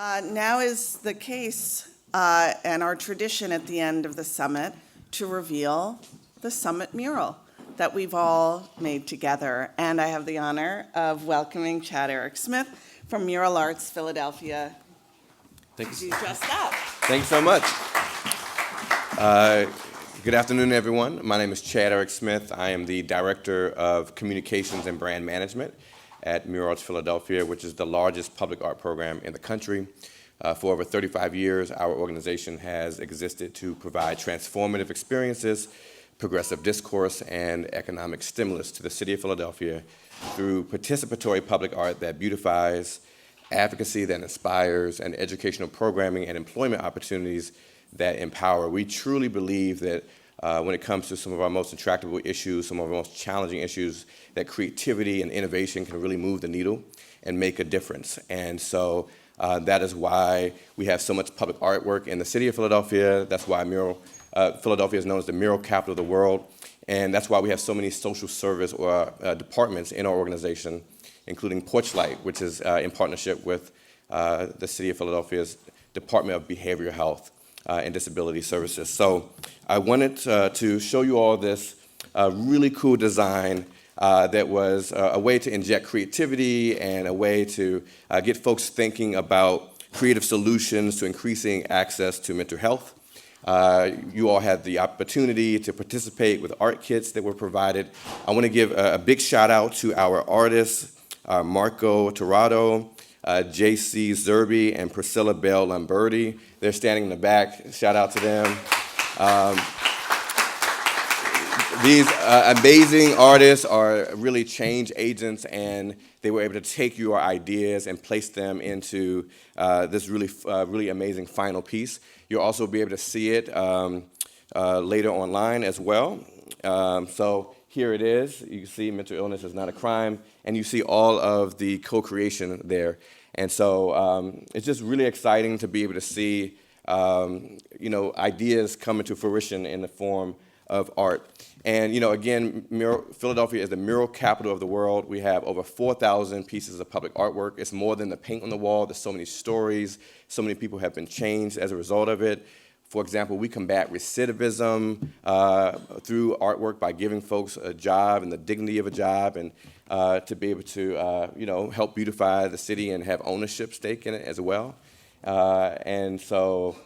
Now is the case and our tradition at the end of the summit to reveal the summit mural that we've all made together. And I have the honor of welcoming Chad Eric Smith from Mural Arts Philadelphia to do just that. Thanks so much. Good afternoon, everyone. My name is Chad Eric Smith. I am the Director of Communications and Brand Management at Mural Arts Philadelphia, which is the largest public art program in the country. For over 35 years, our organization has existed to provide transformative experiences, progressive discourse, and economic stimulus to the city of Philadelphia through participatory public art that beautifies, advocacy that inspires, and educational programming and employment opportunities that empower. We truly believe that when it comes to some of our most intractable issues, some of our most challenging issues, that creativity and innovation can really move the needle and make a difference. And so that is why we have so much public artwork in the city of Philadelphia. That's why Philadelphia is known as the mural capital of the world. And that's why we have so many social service or departments in our organization, including Porchlight, which is in partnership with the city of Philadelphia's Department of Behavioral Health and Disability Services. So I wanted to show you all this really cool design that was a way to inject creativity and a way to get folks thinking about creative solutions to increasing access to mental health. You all had the opportunity to participate with art kits that were provided. I want to give a big shout out to our artists, Marco Torrado, J.C. Zerby, and Priscilla Bell Lamberti. They're standing in the back. Shout out to them. These amazing artists are really change agents, and they were able to take your ideas and place them into this really amazing final piece. You'll also be able to see it later online as well. So here it is. You can see mental illness is not a crime, and you see all of the co-creation there. And so it's just really exciting to be able to see ideas come into fruition in the form of art. And again, Philadelphia is the mural capital of the world. We have over 4,000 pieces of public artwork. It's more than the paint on the wall. There's so many stories. So many people have been changed as a result of it. For example, we combat recidivism through artwork by giving folks a job and the dignity of a job, and to be able to help beautify the city and have ownership stake in it as well. And so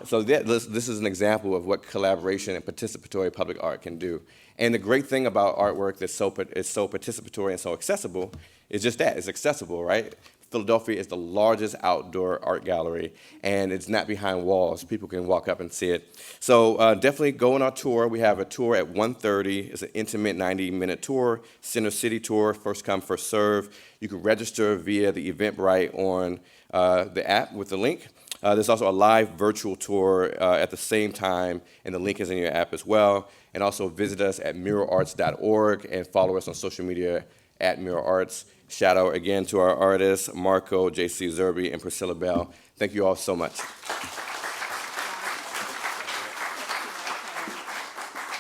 this is an example of what collaboration and participatory public art can do. And the great thing about artwork that's so participatory and so accessible is just that, it's accessible, right? Philadelphia is the largest outdoor art gallery, and it's not behind walls. People can walk up and see it. So definitely go on our tour. We have a tour at 1:30. It's an intimate 90-minute tour, Center City tour, first come, first serve. You can register via the Eventbrite on the app with the link. There's also a live virtual tour at the same time, and the link is in your app as well. And also visit us at muralarts.org and follow us on social media at Mural Arts. Shout out again to our artists, Marco, J.C. Zerby, and Priscilla Bell. Thank you all so much.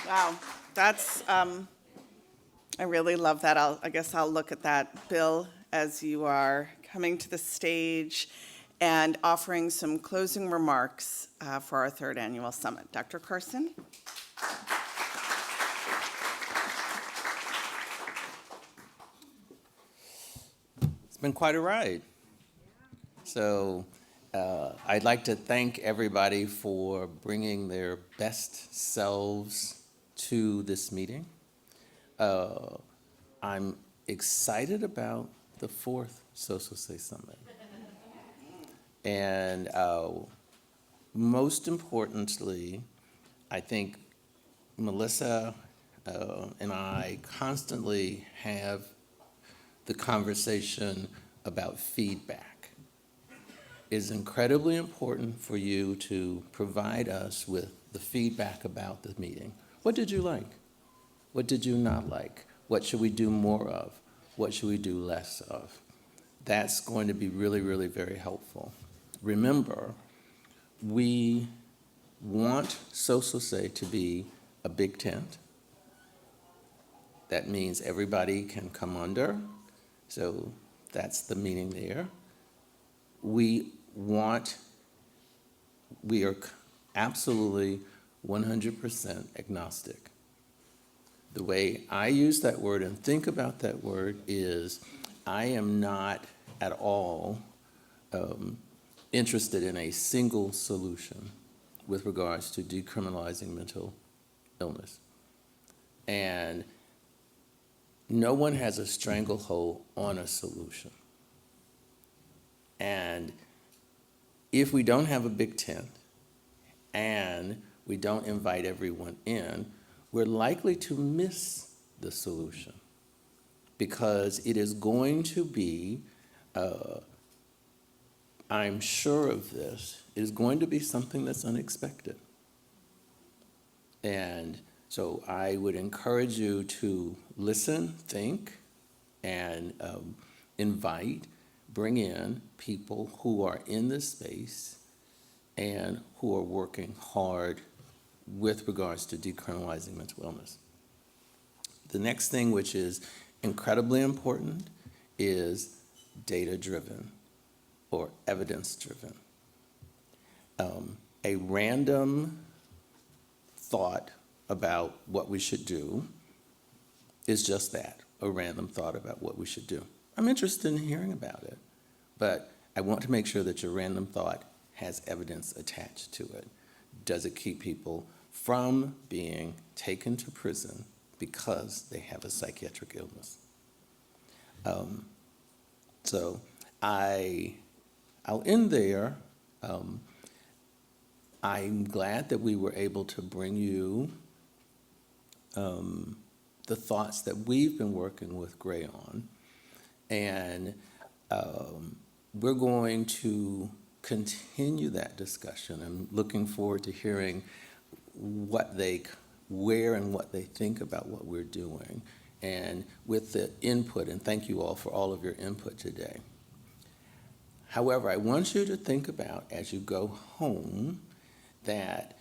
Wow, that's, I really love that. I guess I'll look at that, Bill, as you are coming to the stage and offering some closing remarks for our third annual summit. Dr. Carson? Been quite a ride. So I'd like to thank everybody for bringing their best selves to this meeting. I'm excited about the fourth Sozosei Summit. And most importantly, I think Melissa and I constantly have the conversation about feedback. It is incredibly important for you to provide us with the feedback about the meeting. What did you like? What did you not like? What should we do more of? What should we do less of? That's going to be really, really very helpful. Remember, we want Sozosei to be a big tent. That means everybody can come under. So that's the meaning there. We we are absolutely 100% agnostic. The way I use that word and think about that word is I am not at all interested in a single solution with regards to decriminalizing mental illness. And no one has a stranglehold on a solution. And if we don't have a big tent and we don't invite everyone in, we're likely to miss the solution because it is going to be, I'm sure of this, it is going to be something that's unexpected. And so I would encourage you to listen, think, and invite, bring in people who are in this space and who are working hard with regards to decriminalizing mental illness. The next thing, which is incredibly important, is data-driven or evidence-driven. A random thought about what we should do is just that, a random thought about what we should do. I'm interested in hearing about it, but I want to make sure that your random thought has evidence attached to it. Does it keep people from being taken to prison because they have a psychiatric illness? So I'll end there. I'm glad that we were able to bring you the thoughts that we've been working with Gray on. And we're going to continue that discussion. I'm looking forward to hearing where and what they think about what we're doing. And with the input, and thank you all for all of your input today. However, I want you to think about, as you go home, that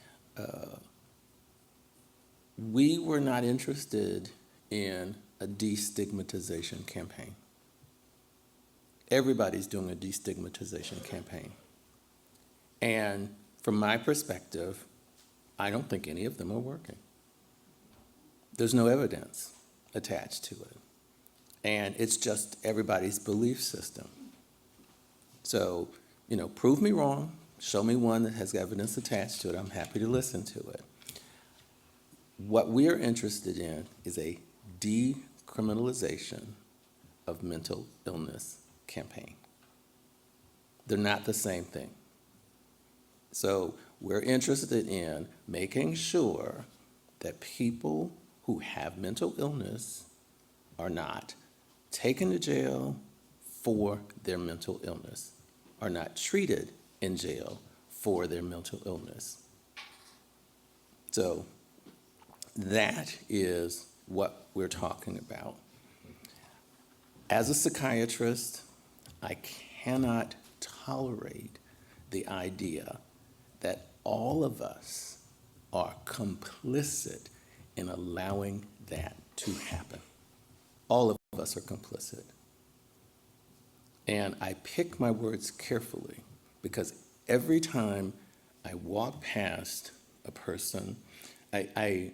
we were not interested in a destigmatization campaign. Everybody's doing a destigmatization campaign. And from my perspective, I don't think any of them are working. There's no evidence attached to it. And it's just everybody's belief system. So, prove me wrong, show me one that has evidence attached to it. I'm happy to listen to it. What we're interested in is a decriminalization of mental illness campaign. They're not the same thing. So we're interested in making sure that people who have mental illness are not taken to jail for their mental illness, are not treated in jail for their mental illness. So that is what we're talking about. As a psychiatrist, I cannot tolerate the idea that all of us are complicit in allowing that to happen. All of us are complicit. And I pick my words carefully because every time I walk past a person, I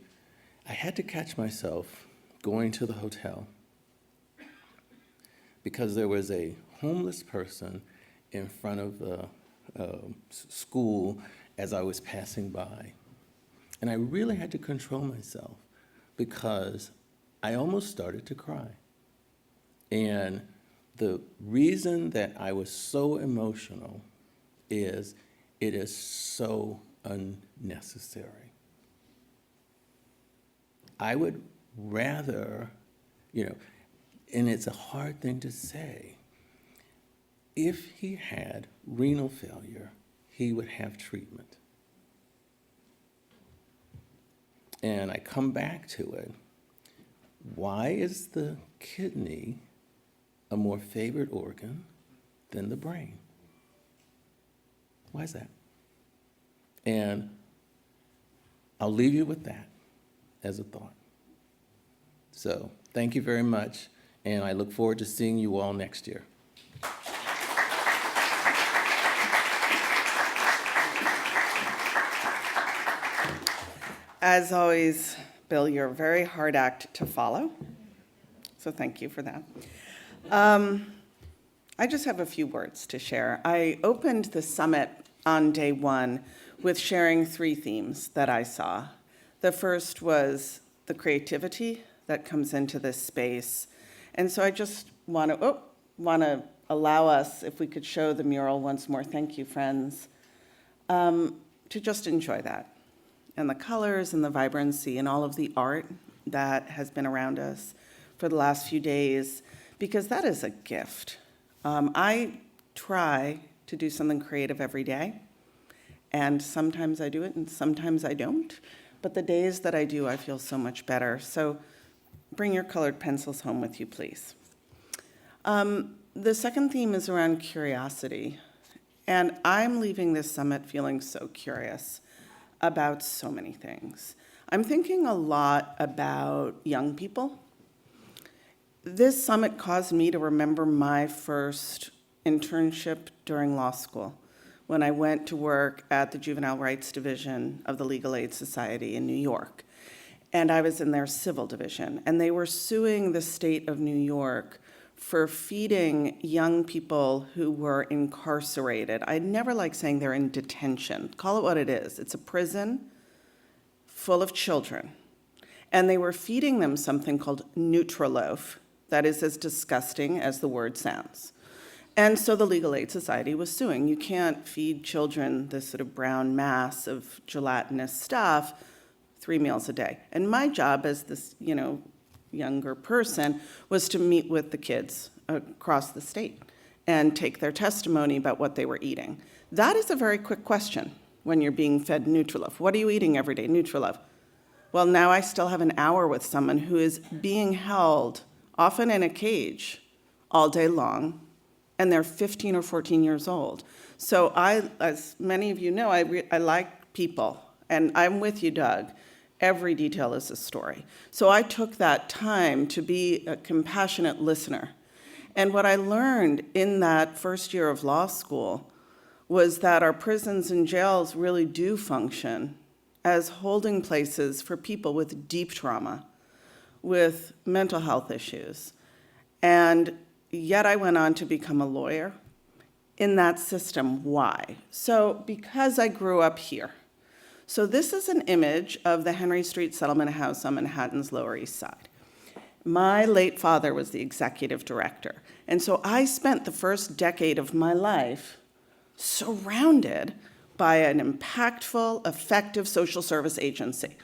had to catch myself going to the hotel because there was a homeless person in front of the school as I was passing by. And I really had to control myself because I almost started to cry. And the reason that I was so emotional is it is so unnecessary. I would rather, and it's a hard thing to say, if he had renal failure, he would have treatment. And I come back to it. Why is the kidney a more favored organ than the brain? Why is that? And I'll leave you with that as a thought. So thank you very much, and I look forward to seeing you all next year. As always, Bill, you're a very hard act to follow, so thank you for that. I just have a few words to share. I opened the summit on day one with sharing 3 themes that I saw. The first was the creativity that comes into this space. And so I just want to allow us, if we could show the mural once more, thank you, friends, to just enjoy that. And the colors and the vibrancy and all of the art that has been around us for the last few days, because that is a gift. I try to do something creative every day, and sometimes I do it and sometimes I don't. But the days that I do, I feel so much better. So bring your colored pencils home with you, please. The second theme is around curiosity. And I'm leaving this summit feeling so curious about so many things. I'm thinking a lot about young people. This summit caused me to remember my first internship during law school, when I went to work at the Juvenile Rights Division of the Legal Aid Society in New York. And I was in their civil division, and they were suing the state of New York for feeding young people who were incarcerated. I never like saying they're in detention. Call it what it is. It's a prison full of children. And they were feeding them something called Nutriloaf, that is as disgusting as the word sounds. And so the Legal Aid Society was suing. You can't feed children this sort of brown mass of gelatinous stuff 3 meals a day. And my job as this, younger person was to meet with the kids across the state and take their testimony about what they were eating. That is a very quick question when you're being fed Nutriloaf. What are you eating every day? Nutriloaf. Well, now I still have an hour with someone who is being held, often in a cage, all day long, and they're 15 or 14 years old. So I, as many of you know, I like people, and I'm with you, Doug. Every detail is a story. So I took that time to be a compassionate listener. And what I learned in that first year of law school was that our prisons and jails really do function as holding places for people with deep trauma, with mental health issues. And yet I went on to become a lawyer in that system. Why? So because I grew up here. So this is an image of the Henry Street Settlement House on Manhattan's Lower East Side. My late father was the executive director. And so I spent the first decade of my life surrounded by an impactful, effective social service agency.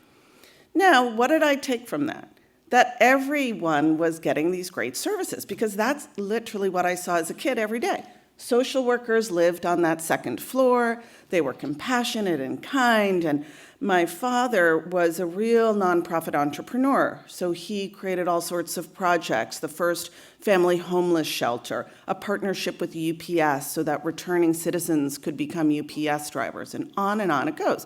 Now, what did I take from that? That everyone was getting these great services, because that's literally what I saw as a kid every day. Social workers lived on that second floor. They were compassionate and kind. And my father was a real nonprofit entrepreneur. So he created all sorts of projects, the first family homeless shelter, a partnership with UPS so that returning citizens could become UPS drivers, and on it goes.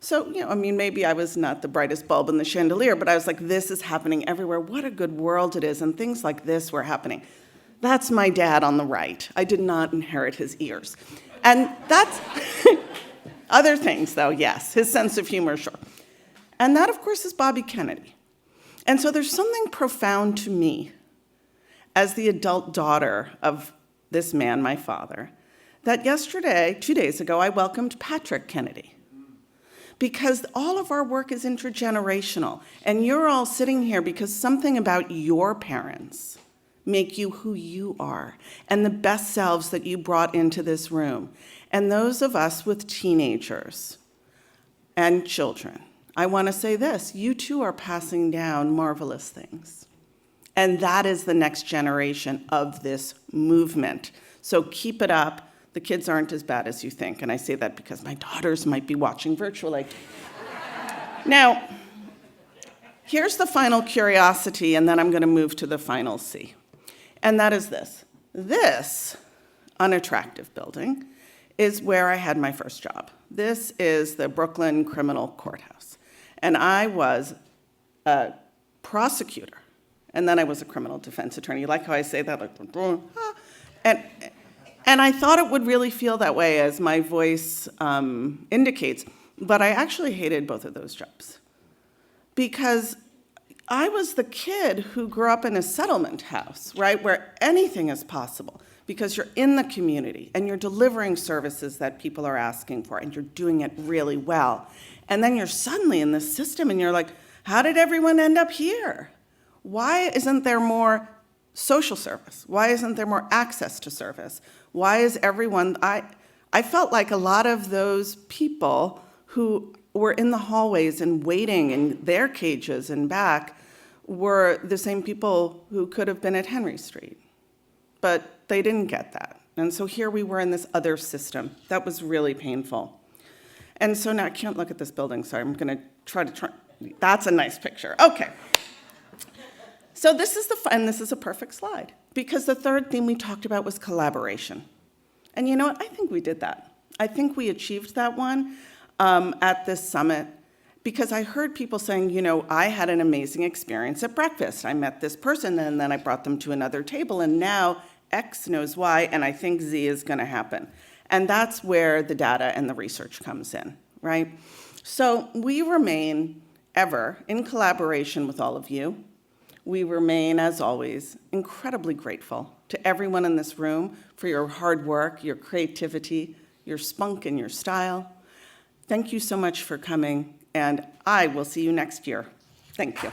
So, maybe I was not the brightest bulb in the chandelier, but I was like, this is happening everywhere. What a good world it is. And things like this were happening. That's my dad on the right. I did not inherit his ears. And that's other things, though, yes. His sense of humor, sure. And that, of course, is Bobby Kennedy. And so there's something profound to me as the adult daughter of this man, my father, that yesterday, 2 days ago, I welcomed Patrick Kennedy. Because all of our work is intergenerational. And you're all sitting here because something about your parents make you who you are, and the best selves that you brought into this room. And those of us with teenagers and children, I want to say this, you too are passing down marvelous things. And that is the next generation of this movement. So keep it up. The kids aren't as bad as you think, and I say that because my daughters might be watching virtually. Now, here's the final curiosity, and then I'm going to move to the final C. And that is this. This unattractive building is where I had my first job. This is the Brooklyn Criminal Courthouse. And I was a prosecutor, and then I was a criminal defense attorney. You like how I say that? Like, and I thought it would really feel that way, as my voice indicates. But I actually hated both of those jobs. because I was the kid who grew up in a settlement house, right, where anything is possible because you're in the community and you're delivering services that people are asking for and you're doing it really well. And then you're suddenly in this system and you're like, how did everyone end up here? Why isn't there more social service? Why isn't there more access to service? Why is everyone, I felt like a lot of those people who were in the hallways and waiting in their cages and back were the same people who could have been at Henry Street. But they didn't get that. And so here we were in this other system. That was really painful. And so now I can't look at this building, so I'm going to try. That's a nice picture. Okay. So this is and this is a perfect slide, because the third theme we talked about was collaboration. And you know what? I think we did that. I think we achieved that one at this summit, because I heard people saying, you know, I had an amazing experience at breakfast. I met this person, and then I brought them to another table, and now X knows Y, and I think Z is going to happen. And that's where the data and the research comes in, right? So we remain ever in collaboration with all of you. We remain, as always, incredibly grateful to everyone in this room for your hard work, your creativity, your spunk, and your style. Thank you so much for coming, and I will see you next year. Thank you.